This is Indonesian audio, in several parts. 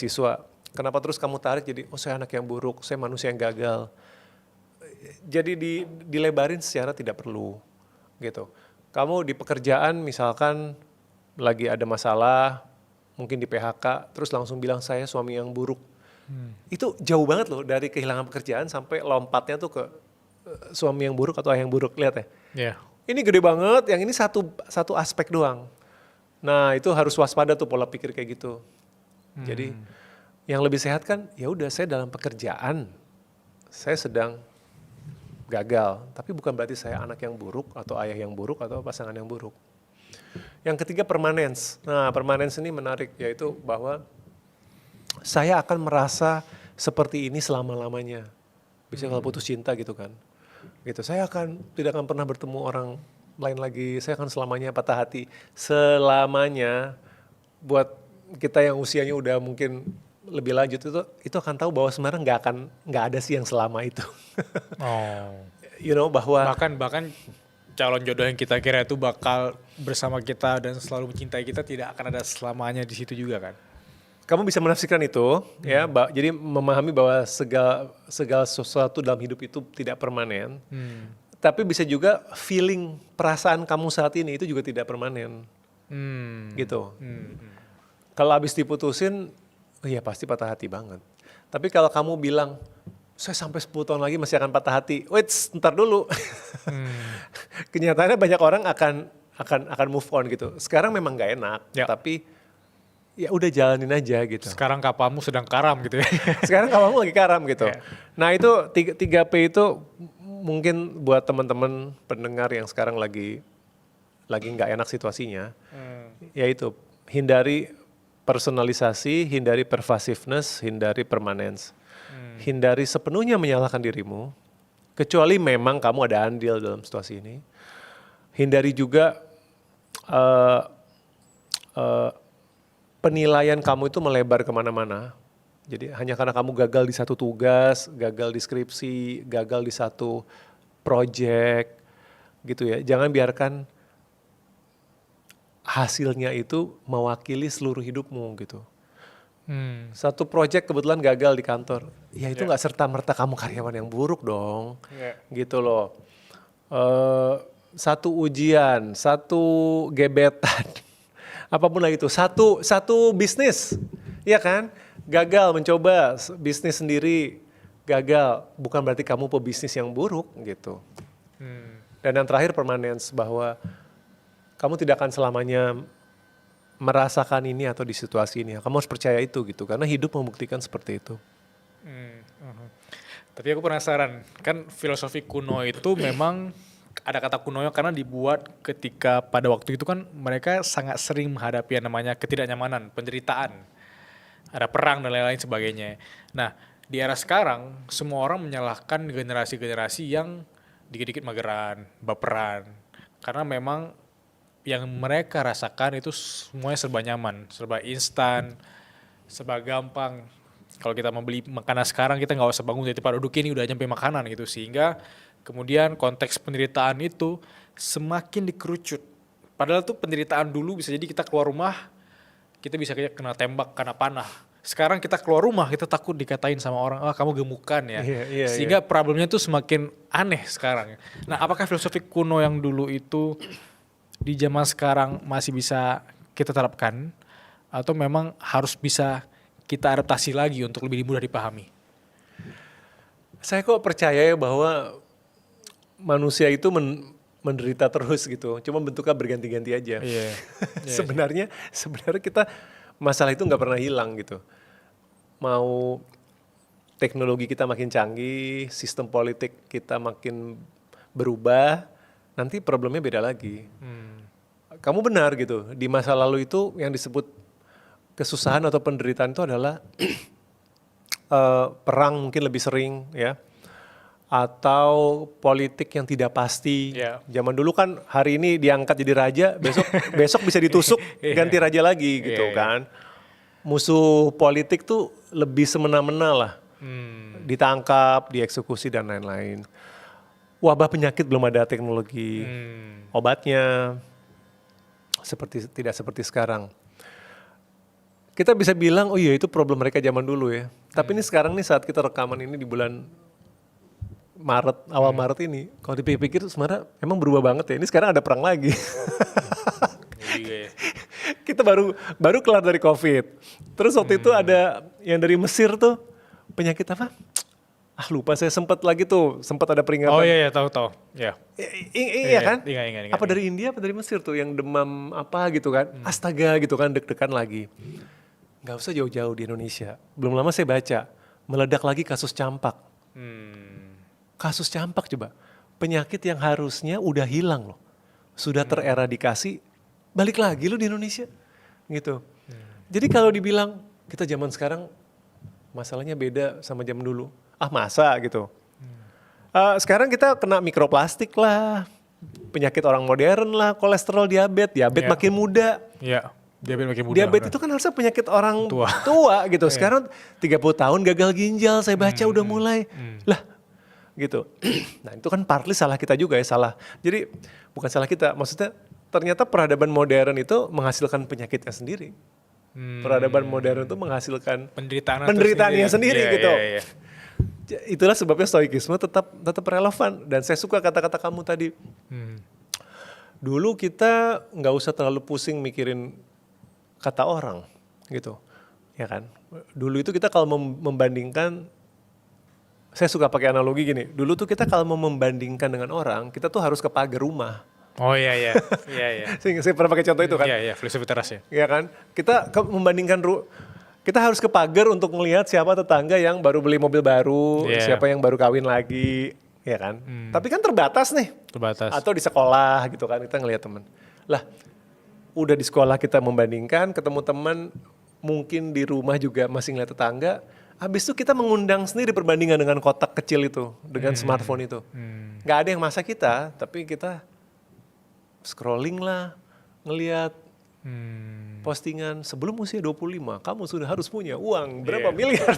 siswa, kenapa terus kamu tarik jadi, oh saya anak yang buruk, saya manusia yang gagal. Jadi dilebarin secara tidak perlu gitu. Kamu di pekerjaan misalkan lagi ada masalah, mungkin di PHK, terus langsung bilang saya suami yang buruk. Itu jauh banget loh dari kehilangan pekerjaan sampai lompatnya tuh ke suami yang buruk atau ayah yang buruk, lihat ya. Yeah. Ini gede banget, yang ini satu aspek doang. Nah itu harus waspada tuh pola pikir kayak gitu. Jadi yang lebih sehat kan, ya udah saya dalam pekerjaan, saya sedang gagal, tapi bukan berarti saya anak yang buruk atau ayah yang buruk atau pasangan yang buruk. Yang ketiga permanence. Nah permanence ini menarik, yaitu bahwa saya akan merasa seperti ini selama-lamanya. Biasanya kalau putus cinta gitu kan. Gitu, saya tidak akan pernah bertemu orang lain lagi, saya akan selamanya patah hati. Selamanya buat kita yang usianya udah mungkin lebih lanjut itu akan tahu bahwa sebenarnya nggak ada sih yang selama itu. You know, bahwa bahkan calon jodoh yang kita kira itu bakal bersama kita dan selalu mencintai kita tidak akan ada selamanya di situ juga kan. kamu bisa menafsirkan itu, ya. Jadi memahami bahwa segala sesuatu dalam hidup itu tidak permanen. Tapi bisa juga feeling perasaan kamu saat ini itu juga tidak permanen, gitu. Kalau habis diputusin, ya pasti patah hati banget. Tapi kalau kamu bilang, saya sampai 10 tahun lagi masih akan patah hati. Wait, ntar dulu. Kenyataannya banyak orang akan move on gitu. Sekarang memang nggak enak, tapi ya udah jalanin aja gitu. Sekarang kapamu sedang karam gitu ya. Sekarang kamu lagi karam gitu. Nah itu 3P itu mungkin buat teman-teman pendengar yang sekarang lagi nggak enak situasinya, yaitu hindari personalisasi, hindari pervasiveness, hindari permanence. Hindari sepenuhnya menyalahkan dirimu, kecuali memang kamu ada andil dalam situasi ini. Hindari juga penilaian kamu itu melebar kemana-mana. Jadi hanya karena kamu gagal di satu tugas, gagal di skripsi, gagal di satu project, gitu ya. Jangan biarkan hasilnya itu mewakili seluruh hidupmu gitu. Satu project kebetulan gagal di kantor, ya itu nggak serta-merta kamu karyawan yang buruk dong, gitu loh. Satu ujian, satu gebetan, apapun lah itu, satu bisnis, ya kan? Gagal mencoba bisnis sendiri, gagal, bukan berarti kamu pebisnis yang buruk gitu. Dan yang terakhir permanence, bahwa kamu tidak akan selamanya merasakan ini atau di situasi ini. Kamu harus percaya itu gitu, karena hidup membuktikan seperti itu. Tapi aku penasaran, kan filosofi kuno itu memang ada kata kunonya karena dibuat ketika pada waktu itu kan mereka sangat sering menghadapi yang namanya ketidaknyamanan, penderitaan, ada perang dan lain-lain sebagainya. Nah di era sekarang semua orang menyalahkan generasi-generasi yang dikit-dikit mageran, baperan, karena memang yang mereka rasakan itu semuanya serba nyaman, serba instan, serba gampang. Kalau kita mau beli makanan sekarang kita nggak usah bangun dari tempat duduk ini udah nyampe makanan gitu, sehingga kemudian konteks penderitaan itu semakin dikerucut. Padahal tuh penderitaan dulu bisa jadi kita keluar rumah kita bisa kayak kena tembak, kena panah. Sekarang kita keluar rumah kita takut dikatain sama orang, kamu gemukan ya. Sehingga problemnya tuh semakin aneh sekarang. Nah apakah filosofi kuno yang dulu itu di zaman sekarang masih bisa kita terapkan atau memang harus bisa kita adaptasi lagi untuk lebih mudah dipahami? Saya kok percaya ya bahwa manusia itu menderita terus gitu, cuma bentuknya berganti-ganti aja. Sebenarnya kita masalah itu nggak pernah hilang gitu. Mau teknologi kita makin canggih, sistem politik kita makin berubah, nanti problemnya beda lagi. Kamu benar gitu, di masa lalu itu yang disebut kesusahan atau penderitaan itu adalah perang mungkin lebih sering ya, atau politik yang tidak pasti. Zaman dulu kan hari ini diangkat jadi raja, besok bisa ditusuk ganti raja lagi gitu kan. Musuh politik tuh lebih semena-mena lah, ditangkap, dieksekusi dan lain-lain. Wabah penyakit belum ada teknologi obatnya, tidak seperti sekarang. kita bisa bilang, oh iya itu problem mereka zaman dulu ya. Tapi ini sekarang nih saat kita rekaman ini di bulan Maret, awal Maret ini, kalau dipikir-pikir sebenarnya emang berubah banget ya. Ini sekarang ada perang lagi. Kita baru kelar dari COVID. Terus waktu itu ada yang dari Mesir tuh, penyakit apa? Lupa saya sempat ada peringatan. Oh iya tahu. Ya. Iya kan? Ingat. Apa dari India apa dari Mesir tuh yang demam apa gitu kan? Astaga gitu kan, deg-degan lagi. Nggak usah jauh-jauh di Indonesia. Belum lama saya baca, meledak lagi kasus campak. Kasus campak coba. Penyakit yang harusnya udah hilang loh. Sudah tereradikasi, balik lagi loh di Indonesia. Gitu. Jadi kalau dibilang kita zaman sekarang masalahnya beda sama zaman dulu. Masa gitu. Sekarang kita kena mikroplastik lah, penyakit orang modern lah, kolesterol, diabetes makin muda. Iya, diabetes makin muda. Diabetes itu kan harusnya penyakit orang tua gitu. Sekarang 30 tahun gagal ginjal, saya baca udah mulai. Lah gitu. Nah itu kan partly salah kita juga ya, salah. Jadi bukan salah kita, maksudnya ternyata peradaban modern itu menghasilkan penyakitnya sendiri. Peradaban modern itu menghasilkan penderitaannya sendiri gitu. Iya. Itulah sebabnya stoikisme tetap relevan. Dan saya suka kata-kata kamu tadi. Dulu kita nggak usah terlalu pusing mikirin kata orang gitu, ya kan. Dulu itu kita kalau membandingkan, saya suka pakai analogi gini. Dulu tuh kita kalau mau membandingkan dengan orang, kita tuh harus ke pagar rumah. Oh iya. Saya pernah pakai contoh itu kan. Iya, filosofi teras ya. Iya kan. Kita membandingkan kita harus ke pagar untuk melihat siapa tetangga yang baru beli mobil baru, siapa yang baru kawin lagi, ya kan. Tapi kan terbatas nih. Terbatas. Atau di sekolah gitu kan, kita ngelihat teman. Lah, udah di sekolah kita membandingkan, ketemu teman, mungkin di rumah juga masih ngeliat tetangga. Habis itu kita mengundang sendiri perbandingan dengan kotak kecil itu, dengan smartphone itu. Gak ada yang masa kita, tapi kita scrolling lah, ngelihat postingan sebelum usia 25, kamu sudah harus punya uang berapa miliar.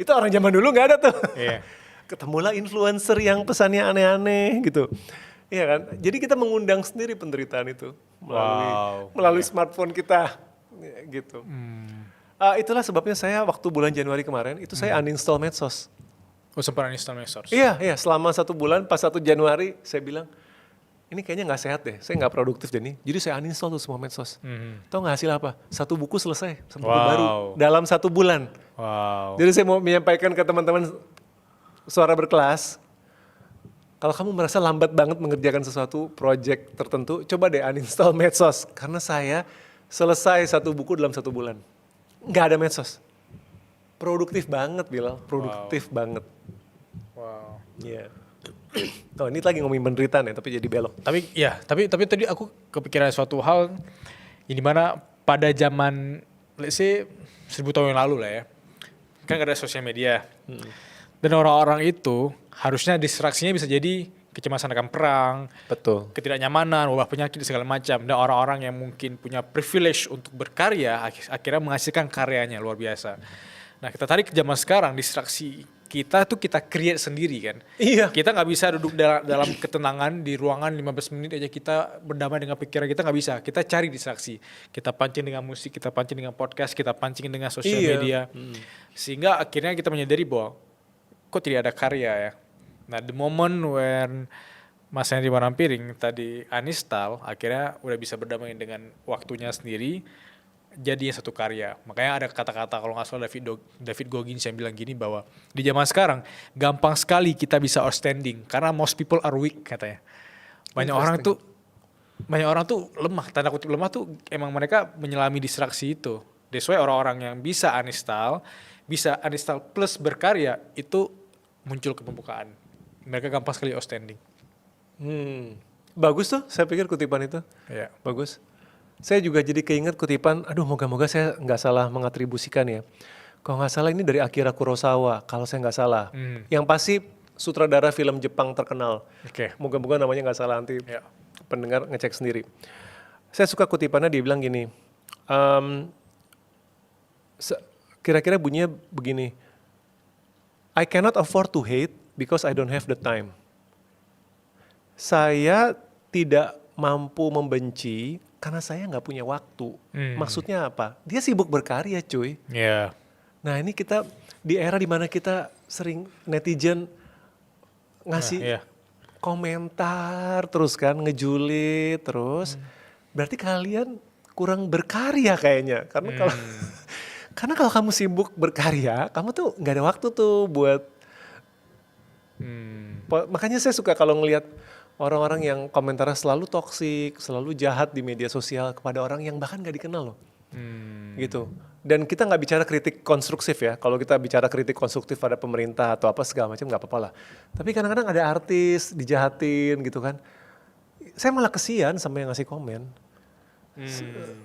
Itu orang zaman dulu gak ada tuh. Ketemulah influencer yang pesannya aneh-aneh gitu. Iya kan? Jadi kita mengundang sendiri penderitaan itu melalui smartphone kita gitu. Itulah sebabnya saya waktu bulan Januari kemarin itu saya uninstall medsos. Oh, sempat uninstall medsos? Iya, selama 1 bulan, pas 1 Januari saya bilang, ini kayaknya gak sehat deh, saya gak produktif deh nih. Jadi saya uninstall tuh semua medsos. Tahu gak hasil apa? 1 buku selesai, 1 buku baru dalam 1 bulan. Jadi saya mau menyampaikan ke teman-teman suara berkelas, kalau kamu merasa lambat banget mengerjakan sesuatu project tertentu, coba deh uninstall medsos. Karena saya selesai 1 buku dalam 1 bulan. Gak ada medsos. Produktif banget Bilal, produktif banget. Iya. Oh ini lagi ngomongin penderitaan ya, tapi jadi belok. Tapi tadi aku kepikiran suatu hal yang dimana pada zaman let's say 1000 tahun yang lalu lah ya, kan gak ada sosial media. Dan orang-orang itu harusnya distraksinya bisa jadi kecemasan akan perang, betul, ketidaknyamanan, wabah penyakit segala macam. Dan orang-orang yang mungkin punya privilege untuk berkarya akhirnya menghasilkan karyanya luar biasa. Nah kita tarik ke zaman sekarang, distraksi kita tuh kita create sendiri kan. Iya. Kita nggak bisa duduk dalam ketenangan di ruangan 15 menit aja kita berdamai dengan pikiran kita, nggak bisa. Kita cari distraksi. Kita pancing dengan musik, kita pancing dengan podcast, kita pancing dengan sosial media. Sehingga akhirnya kita menyadari bahwa kok tidak ada karya ya. Nah the moment when Mas Henry Manampiring tadi uninstall, akhirnya udah bisa berdamai dengan waktunya sendiri, jadi satu karya. Makanya ada kata-kata kalau nggak salah David Goggins yang bilang gini bahwa di zaman sekarang gampang sekali kita bisa outstanding karena most people are weak katanya. Banyak orang tuh lemah, tanda kutip lemah tuh emang mereka menyelami distraksi itu. That's why orang-orang yang bisa uninstall plus berkarya itu muncul ke permukaan. Mereka gampang sekali outstanding. Bagus tuh, saya pikir kutipan itu. Iya. Bagus. Saya juga jadi keinget kutipan, moga-moga saya nggak salah mengatribusikan ya. Kalau nggak salah ini dari Akira Kurosawa, kalau saya nggak salah. Yang pasti sutradara film Jepang terkenal. Moga-moga namanya nggak salah, nanti pendengar ngecek sendiri. Saya suka kutipannya, dia bilang gini, kira-kira bunyinya begini, I cannot afford to hate because I don't have the time. Saya tidak mampu membenci karena saya nggak punya waktu. Maksudnya apa? Dia sibuk berkarya, cuy. Iya. Nah ini kita di era dimana kita sering netizen ngasih Iya. komentar terus kan, ngejulit terus. Berarti kalian kurang berkarya kayaknya. Karena kalau karena kalau kamu sibuk berkarya, kamu tuh nggak ada waktu tuh buat. Makanya saya suka kalau ngelihat orang-orang yang komentarnya selalu toksik, selalu jahat di media sosial kepada orang yang bahkan nggak dikenal loh. Gitu. Dan kita nggak bicara kritik konstruktif ya. Kalau kita bicara kritik konstruktif pada pemerintah atau apa segala macam nggak apa-apa lah. Tapi kadang-kadang ada artis dijahatin gitu kan. Saya malah kesian sama yang ngasih komen.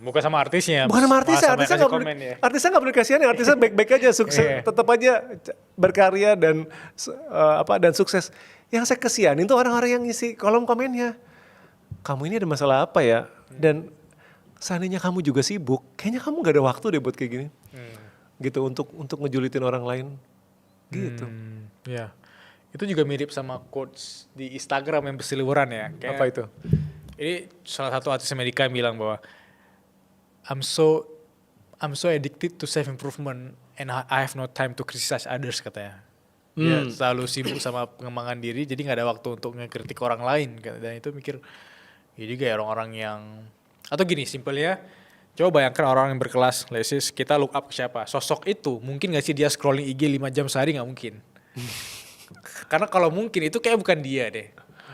Bukan sama artisnya. Bukan sama artisnya, malah artisnya yang nggak kasih komen ya. artisnya nggak perlu kasihan, artisnya baik-baik aja, sukses, Iya. tetap aja berkarya dan dan sukses. Yang saya kesianin tuh orang-orang yang ngisi kolom komennya. Kamu ini ada masalah apa ya? Dan seandainya kamu juga sibuk, kayaknya kamu gak ada waktu deh buat kayak gini. Gitu untuk ngejulitin orang lain. Gitu. Iya. Itu juga mirip sama quotes di Instagram yang berseliweran ya. Kayak, Apa itu? ini salah satu artis Amerika yang bilang bahwa I'm so addicted to self improvement and I have no time to criticize others, katanya. Dia selalu sibuk sama pengembangan diri, jadi nggak ada waktu untuk ngekritik orang lain. Dan itu mikir, ya juga ya orang-orang yang, atau gini simpelnya, coba bayangkan orang yang berkelas, let's say kita look up ke siapa, sosok itu mungkin nggak sih dia scrolling IG 5 jam sehari, nggak mungkin. Karena kalau mungkin itu kayak bukan dia deh.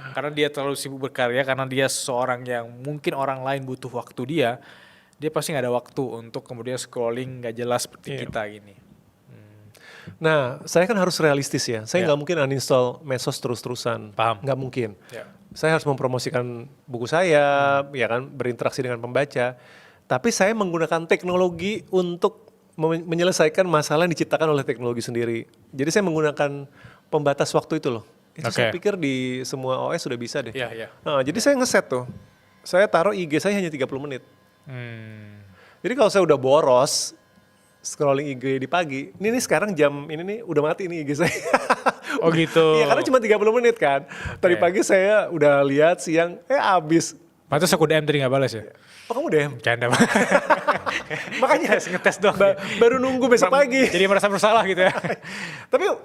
Karena dia terlalu sibuk berkarya, karena dia seorang yang mungkin orang lain butuh waktu dia pasti nggak ada waktu untuk kemudian scrolling nggak jelas seperti kita gini. Nah, saya kan harus realistis ya. Saya nggak mungkin uninstall medsos terus-terusan. Paham. Nggak mungkin. Ya. Saya harus mempromosikan buku saya, ya kan, berinteraksi dengan pembaca. Tapi saya menggunakan teknologi untuk menyelesaikan masalah yang diciptakan oleh teknologi sendiri. Jadi saya menggunakan pembatas waktu itu loh. Itu saya pikir di semua OS sudah bisa deh. Iya, iya. Nah, jadi saya ngeset tuh. Saya taruh IG saya hanya 30 menit. Jadi kalau saya udah boros scrolling IG di pagi, ini sekarang jam ini nih udah mati nih IG saya. Oh gitu. Iya, karena cuma 30 menit kan. Tadi pagi saya udah lihat, siang abis. Pantes aku DM tadi nggak balas ya? Oh kamu DM? Canda. Makanya ngetes doang. baru nunggu besok pagi. Jadi merasa bersalah gitu ya.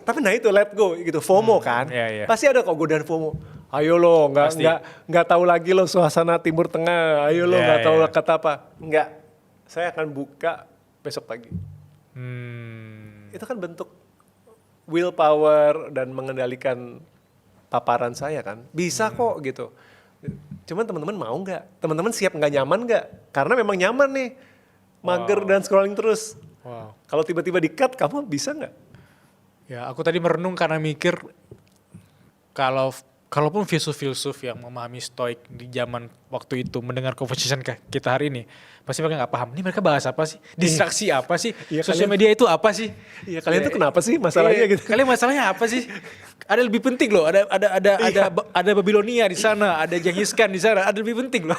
tapi nah itu let go gitu, FOMO kan. Iya, iya. Pasti ada kok godaan FOMO. Ayo lo, nggak tahu lagi lo suasana Timur Tengah. Ayo lo, nggak tahu kata apa. Nggak. Saya akan buka besok pagi. Itu kan bentuk willpower dan mengendalikan paparan saya kan. Bisa kok gitu. Cuman teman-teman mau nggak? Teman-teman siap nggak nyaman nggak? Karena memang nyaman nih, mager dan scrolling terus. Wow. Kalau tiba-tiba di-cut, kamu bisa nggak? Ya aku tadi merenung karena mikir kalaupun filsuf-filsuf yang memahami stoik di zaman waktu itu mendengar conversation kita hari ini, pasti mereka nggak paham. Ini mereka bahas apa sih? Distraksi apa sih? Iya, Sosial media itu apa sih? Iya, kalian tuh kenapa sih masalahnya gitu? Kalian masalahnya apa sih? Ada lebih penting loh. Ada Babilonia di sana, ada Genghis Khan di sana. Ada lebih penting loh.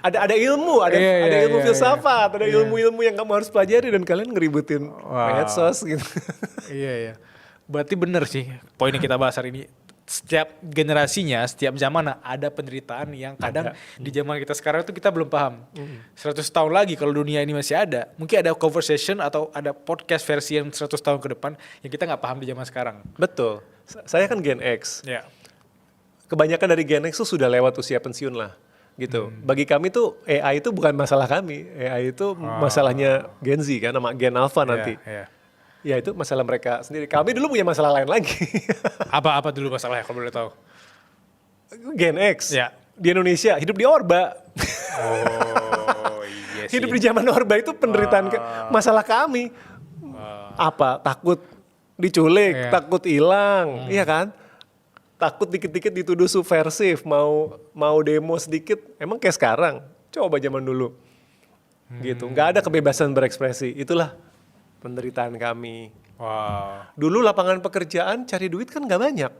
Ada ilmu, ada ilmu filsafat, ada ilmu-ilmu yang kamu harus pelajari dan kalian ngeributin medsos gitu. Iya. Berarti bener sih poin yang kita bahas hari ini. Setiap generasinya, setiap zaman ada penderitaan yang kadang di zaman kita sekarang itu kita belum paham. 100 tahun lagi kalau dunia ini masih ada, mungkin ada conversation atau ada podcast versi yang 100 tahun ke depan yang kita nggak paham di zaman sekarang. Betul. Saya kan Gen X. Ya. Kebanyakan dari Gen X tuh sudah lewat usia pensiun lah. Gitu. Bagi kami tuh AI itu bukan masalah kami. AI itu masalahnya Gen Z kan, sama Gen Alpha nanti. Ya itu masalah mereka sendiri. Kami dulu punya masalah lain lagi. Apa dulu masalahnya kalau boleh tahu? Gen X. Ya. Di Indonesia hidup di Orba. Oh iya sih. Hidup di zaman Orba itu penderitaan masalah kami. Apa? Takut diculik, takut hilang, iya kan? Takut dikit-dikit dituduh subversif, mau demo sedikit, emang kayak sekarang. Coba zaman dulu. Gitu. Nggak ada kebebasan berekspresi. Itulah penderitaan kami. Wow. Dulu lapangan pekerjaan cari duit kan nggak banyak.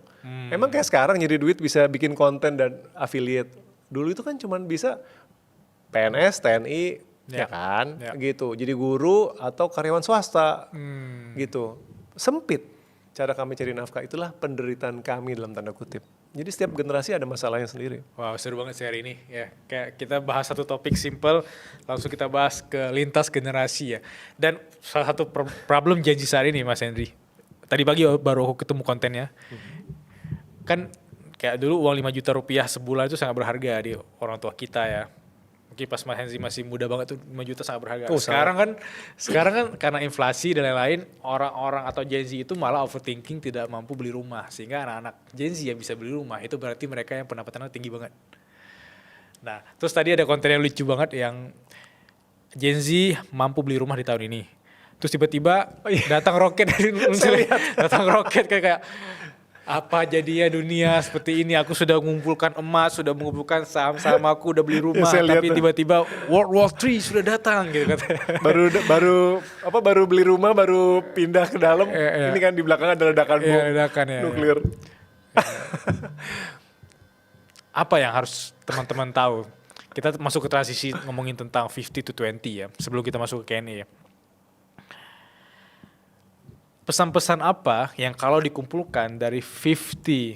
Emang kayak sekarang nyari duit bisa bikin konten dan affiliate. Dulu itu kan cuman bisa PNS, TNI, ya kan, gitu. Jadi guru atau karyawan swasta, gitu. Sempit cara kami cari nafkah. Itulah penderitaan kami dalam tanda kutip. Jadi setiap generasi ada masalahnya sendiri. Wow, seru banget sih hari ini ya. Kayak kita bahas satu topik simple, langsung kita bahas ke lintas generasi ya. Dan salah satu problem Gen Z saat ini Mas Henry. Tadi pagi baru aku ketemu kontennya. Kan kayak dulu uang 5 juta rupiah sebulan itu sangat berharga di orang tua kita ya. Mungkin pas Mas Henry masih muda banget tuh 5 juta sangat berharga. Sekarang kan karena inflasi dan lain-lain, orang-orang atau Gen Z itu malah overthinking tidak mampu beli rumah. Sehingga anak-anak Gen Z yang bisa beli rumah itu berarti mereka yang pendapatannya tinggi banget. Nah, terus tadi ada konten yang lucu banget yang Gen Z mampu beli rumah di tahun ini. Terus tiba-tiba datang roket dari datang roket kayak apa jadinya dunia seperti ini, aku sudah mengumpulkan emas, sudah mengumpulkan saham-saham, aku udah beli rumah, tapi tiba-tiba World War III sudah datang gitu katanya. baru beli rumah, baru pindah ke dalam, ini kan di belakang ada ledakan bom nuklir. Apa yang harus teman-teman tahu? Kita masuk ke transisi ngomongin tentang 50 to 20 ya, sebelum kita masuk ke Q&A ya. Pesan-pesan apa yang kalau dikumpulkan dari 50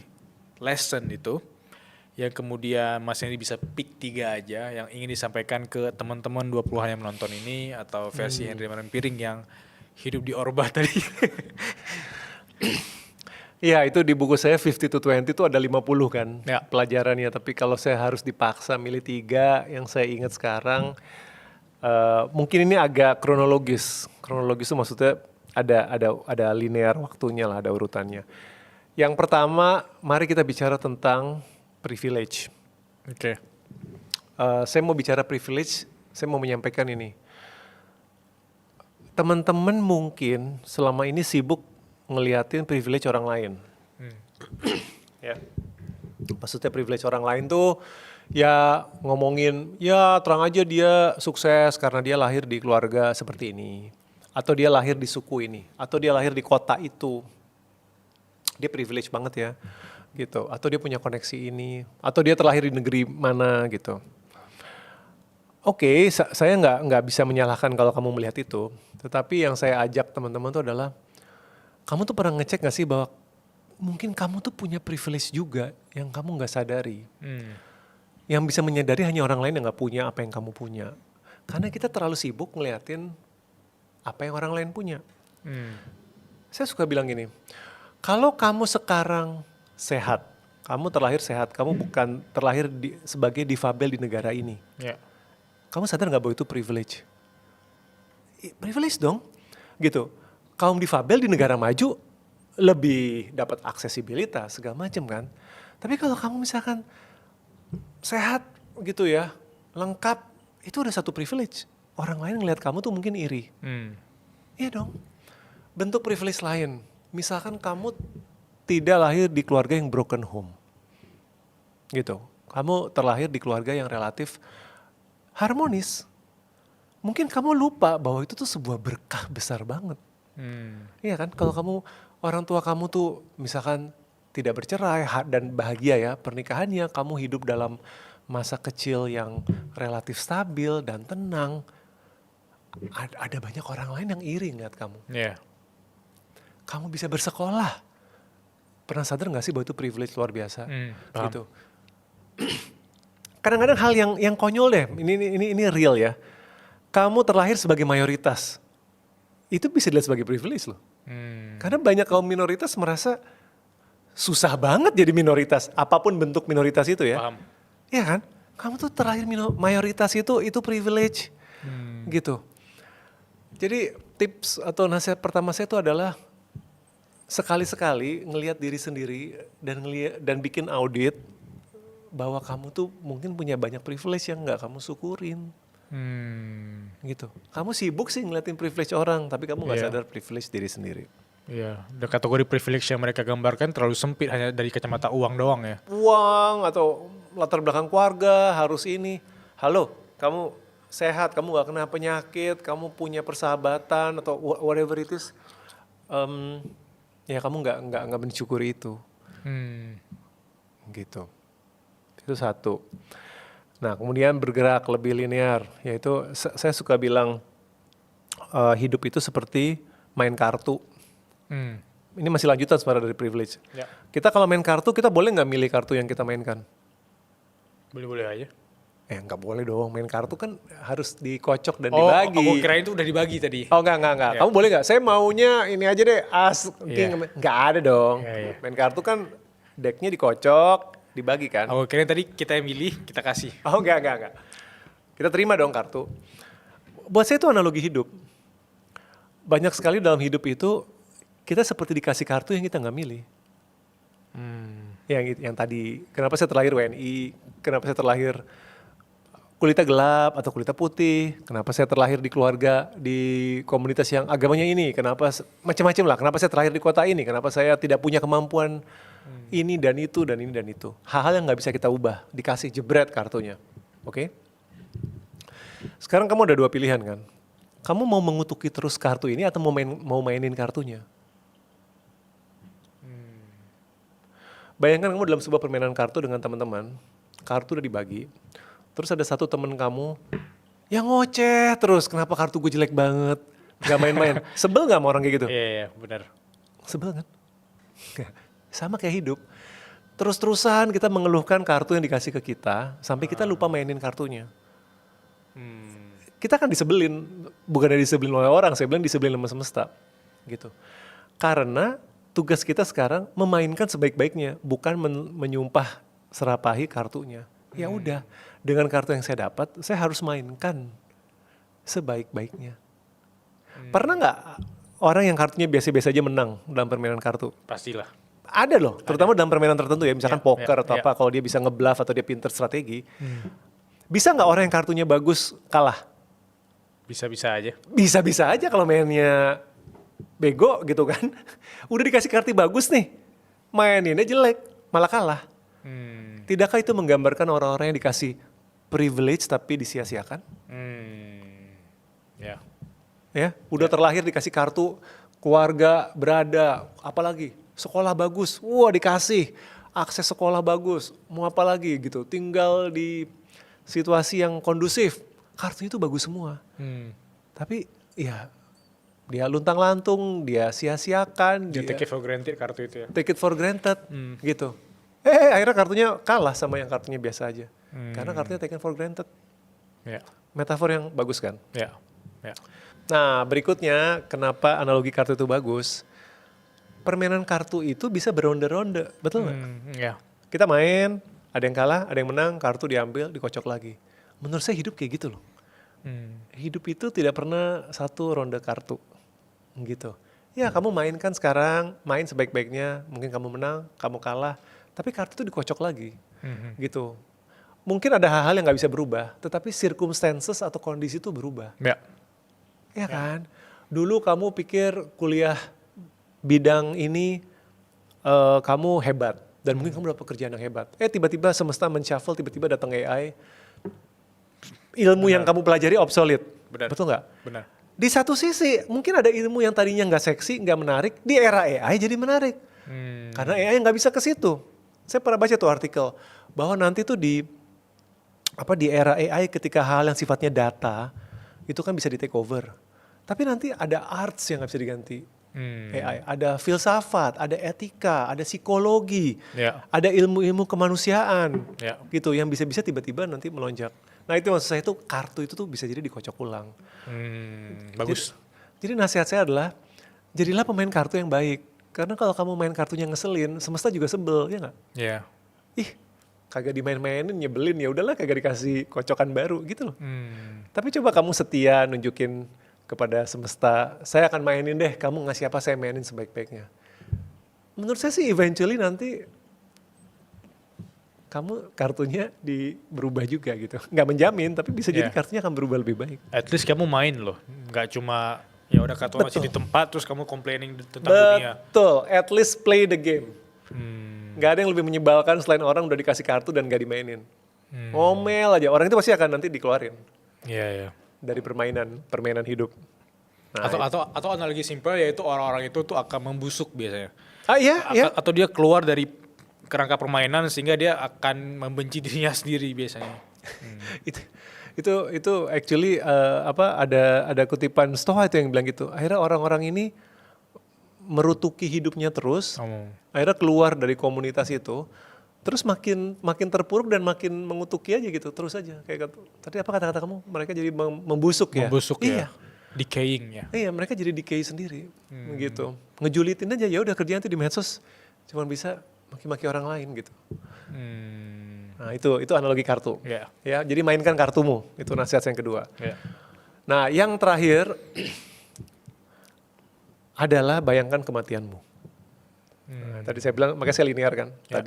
lesson itu, yang kemudian Mas Henry bisa pick 3 aja yang ingin disampaikan ke teman-teman 20-an yang menonton ini, atau versi Henry Manan Piring yang hidup di Orba tadi. Iya, itu di buku saya 50 to 20 itu ada 50 kan pelajarannya, tapi kalau saya harus dipaksa milih 3 yang saya ingat sekarang, mungkin ini agak kronologis. Kronologis itu maksudnya ada linear waktunya lah, ada urutannya. Yang pertama, mari kita bicara tentang privilege. Oke. Saya mau bicara privilege, saya mau menyampaikan ini. Teman-teman mungkin selama ini sibuk ngeliatin privilege orang lain. Ya. Maksudnya privilege orang lain tuh ya ngomongin, ya terang aja dia sukses karena dia lahir di keluarga seperti ini. Atau dia lahir di suku ini, atau dia lahir di kota itu, dia privilege banget ya, gitu. Atau dia punya koneksi ini, atau dia terlahir di negeri mana gitu. Oke, saya nggak bisa menyalahkan kalau kamu melihat itu, tetapi yang saya ajak teman-teman itu adalah, kamu tuh pernah ngecek nggak sih bahwa mungkin kamu tuh punya privilege juga yang kamu nggak sadari, yang bisa menyadari hanya orang lain yang nggak punya apa yang kamu punya, karena kita terlalu sibuk ngeliatin apa yang orang lain punya. Saya suka bilang gini, kalau kamu sekarang sehat, kamu terlahir sehat, kamu bukan terlahir sebagai difabel di negara ini. Kamu sadar gak bahwa itu privilege? Privilege dong, gitu. Kaum difabel di negara maju lebih dapat aksesibilitas segala macam kan. Tapi kalau kamu misalkan sehat gitu ya, lengkap, itu udah satu privilege. Orang lain ngelihat kamu tuh mungkin iri. Iya dong. Bentuk privilege lain. Misalkan kamu tidak lahir di keluarga yang broken home. Gitu. Kamu terlahir di keluarga yang relatif harmonis. Mungkin kamu lupa bahwa itu tuh sebuah berkah besar banget. Iya kan? Kalau kamu, orang tua kamu tuh misalkan tidak bercerai dan bahagia ya pernikahannya, kamu hidup dalam masa kecil yang relatif stabil dan tenang. Ada banyak orang lain yang iri ngeliat kamu. Kamu bisa bersekolah. Pernah sadar gak sih bahwa itu privilege luar biasa? Gitu. Kadang-kadang hal yang konyol deh, ini real ya. Kamu terlahir sebagai mayoritas. Itu bisa dilihat sebagai privilege loh. Karena banyak kaum minoritas merasa susah banget jadi minoritas. Apapun bentuk minoritas itu ya. Iya kan? Kamu tuh terlahir mayoritas itu privilege. Gitu. Jadi tips atau nasihat pertama saya itu adalah sekali-sekali ngelihat diri sendiri dan bikin audit bahwa kamu tuh mungkin punya banyak privilege yang nggak kamu syukurin. Gitu. Kamu sibuk sih ngeliatin privilege orang, tapi kamu nggak sadar privilege diri sendiri. Iya, kategori privilege yang mereka gambarkan terlalu sempit hanya dari kacamata uang doang ya. Uang atau latar belakang keluarga harus ini. Halo, kamu sehat, kamu gak kena penyakit, kamu punya persahabatan atau whatever it is, ya kamu nggak mensyukuri itu, gitu. Itu satu. Nah kemudian bergerak lebih linear, yaitu saya suka bilang hidup itu seperti main kartu. ini masih lanjutan sebenarnya dari privilege. Ya. Kita kalau main kartu, kita boleh nggak milih kartu yang kita mainkan? Boleh-boleh aja. Nggak boleh dong, main kartu kan harus dikocok dan Oh, dibagi. aku kirain itu udah dibagi tadi. Oh enggak. Ya. Kamu boleh nggak? Saya maunya ini aja deh, as, king. Iya. Nggak ada dong. Iya. Main kartu kan decknya dikocok, dibagi kan. Aku kirain tadi kita yang milih, kita kasih. Oh enggak. Kita terima dong kartu. Buat saya itu analogi hidup. Banyak sekali dalam hidup itu, kita seperti dikasih kartu yang kita nggak milih. Yang tadi, kenapa saya terlahir WNI, kenapa saya terlahir kulitnya gelap atau kulitnya putih, kenapa saya terlahir di keluarga, di komunitas yang agamanya ini, kenapa, macam-macam lah, kenapa saya terlahir di kota ini, kenapa saya tidak punya kemampuan ini dan itu dan ini dan itu. Hal-hal yang nggak bisa kita ubah, dikasih jebret kartunya, oke? Sekarang kamu ada dua pilihan kan, kamu mau mengutuki terus kartu ini atau mau mainin kartunya? Bayangkan kamu dalam sebuah permainan kartu dengan teman-teman, kartu udah dibagi, terus ada satu temen kamu yang ngoceh terus, kenapa kartu gue jelek banget, gak main-main. Sebel gak sama orang kayak gitu? Iya, benar. Sebel kan? Sama kayak hidup. Terus-terusan kita mengeluhkan kartu yang dikasih ke kita, sampai kita lupa mainin kartunya. Kita kan disebelin, bukan dari disebelin oleh orang, saya bilang disebelin sama semesta. Gitu. Karena tugas kita sekarang memainkan sebaik-baiknya, bukan menyumpah serapahi kartunya. Ya udah, dengan kartu yang saya dapat, saya harus mainkan sebaik-baiknya. Pernah nggak orang yang kartunya biasa-biasa aja menang dalam permainan kartu? Pastilah. Ada loh, terutama dalam permainan tertentu ya, misalkan poker atau ya. apa, kalau dia bisa ngebluff atau dia pinter strategi. Bisa nggak orang yang kartunya bagus kalah? Bisa-bisa aja. Bisa-bisa aja kalau mainnya bego gitu kan. Udah dikasih kartu bagus nih, maininnya jelek, malah kalah. Tidakkah itu menggambarkan orang-orang yang dikasih privilege tapi disia-siakan? Ya. Ya, udah terlahir dikasih kartu, keluarga berada, apalagi sekolah bagus, wah dikasih akses sekolah bagus, mau apa lagi gitu, tinggal di situasi yang kondusif, kartunya itu bagus semua. Tapi ya dia luntang-lantung, dia sia-siakan, Dia take it for granted kartu itu ya. take it for granted gitu. Akhirnya kartunya kalah sama yang kartunya biasa aja. Karena kartunya taken for granted. Ya. Metafor yang bagus kan? Ya. Nah berikutnya kenapa analogi kartu itu bagus? Permainan kartu itu bisa beronde-ronde, betul nggak? Ya. Kita main, ada yang kalah, ada yang menang, kartu diambil, dikocok lagi. Menurut saya hidup kayak gitu loh. Hidup itu tidak pernah satu ronde kartu, gitu. Ya kamu mainkan sekarang, main sebaik-baiknya, mungkin kamu menang, kamu kalah, tapi kartu itu dikocok lagi, gitu. Mungkin ada hal-hal yang nggak bisa berubah, tetapi circumstances atau kondisi itu berubah. Ya kan? Dulu kamu pikir kuliah bidang ini kamu hebat, dan mungkin kamu dapat pekerjaan yang hebat. Tiba-tiba semesta men-shuffle, tiba-tiba datang AI, ilmu yang kamu pelajari obsolete. Benar. Betul nggak? Benar. Di satu sisi, mungkin ada ilmu yang tadinya nggak seksi, nggak menarik, di era AI jadi menarik. Karena AI nggak bisa ke situ. Saya pernah baca tuh artikel, bahwa nanti tuh di era AI ketika hal yang sifatnya data, itu kan bisa di take over. Tapi nanti ada arts yang nggak bisa diganti AI. Ada filsafat, ada etika, ada psikologi, ada ilmu-ilmu kemanusiaan, gitu yang bisa-bisa tiba-tiba nanti melonjak. Nah itu maksud saya tuh kartu itu tuh bisa jadi dikocok ulang. Bagus. Jadi nasihat saya adalah jadilah pemain kartu yang baik. Karena kalau kamu main kartunya ngeselin, semesta juga sebel, ya nggak? Iya. Ih, kagak dimain-mainin, nyebelin, ya udahlah kagak dikasih kocokan baru gitu loh. Tapi coba kamu setia nunjukin kepada semesta, saya akan mainin deh, kamu ngasih apa saya mainin sebaik-baiknya. Menurut saya sih eventually nanti kamu kartunya berubah juga gitu. Nggak menjamin, tapi bisa jadi kartunya akan berubah lebih baik. At least kamu main loh, nggak cuma ya udah kartu masih di tempat terus kamu complaining tentang dunia. Betul, at least play the game. Nggak ada yang lebih menyebalkan selain orang udah dikasih kartu dan nggak dimainin. Ngomel aja, orang itu pasti akan nanti dikeluarin. Iya. Dari permainan hidup. Nah, Atau analogi simpel yaitu orang-orang itu tuh akan membusuk biasanya. Iya. Atau dia keluar dari kerangka permainan sehingga dia akan membenci dirinya sendiri biasanya. Itu actually ada kutipan Stoa itu yang bilang gitu. Akhirnya orang-orang ini merutuki hidupnya terus, Oh. akhirnya keluar dari komunitas itu, terus makin makin terpuruk dan makin mengutuki aja gitu, terus aja kayak tadi apa kata-kata kamu? Mereka jadi membusuk ya. Membusuk Iya. ya. Decaying ya. Iya, mereka jadi decay sendiri, gitu. Ngejulitin aja, ya udah kerjaan tuh di medsos, cuma bisa maki-maki orang lain gitu. Nah itu analogi kartu. Ya. Ya, jadi mainkan kartumu, itu nasihat yang kedua. Ya. Nah yang terakhir adalah bayangkan kematianmu. Nah, tadi saya bilang, makanya saya linear kan. Ya. Tadi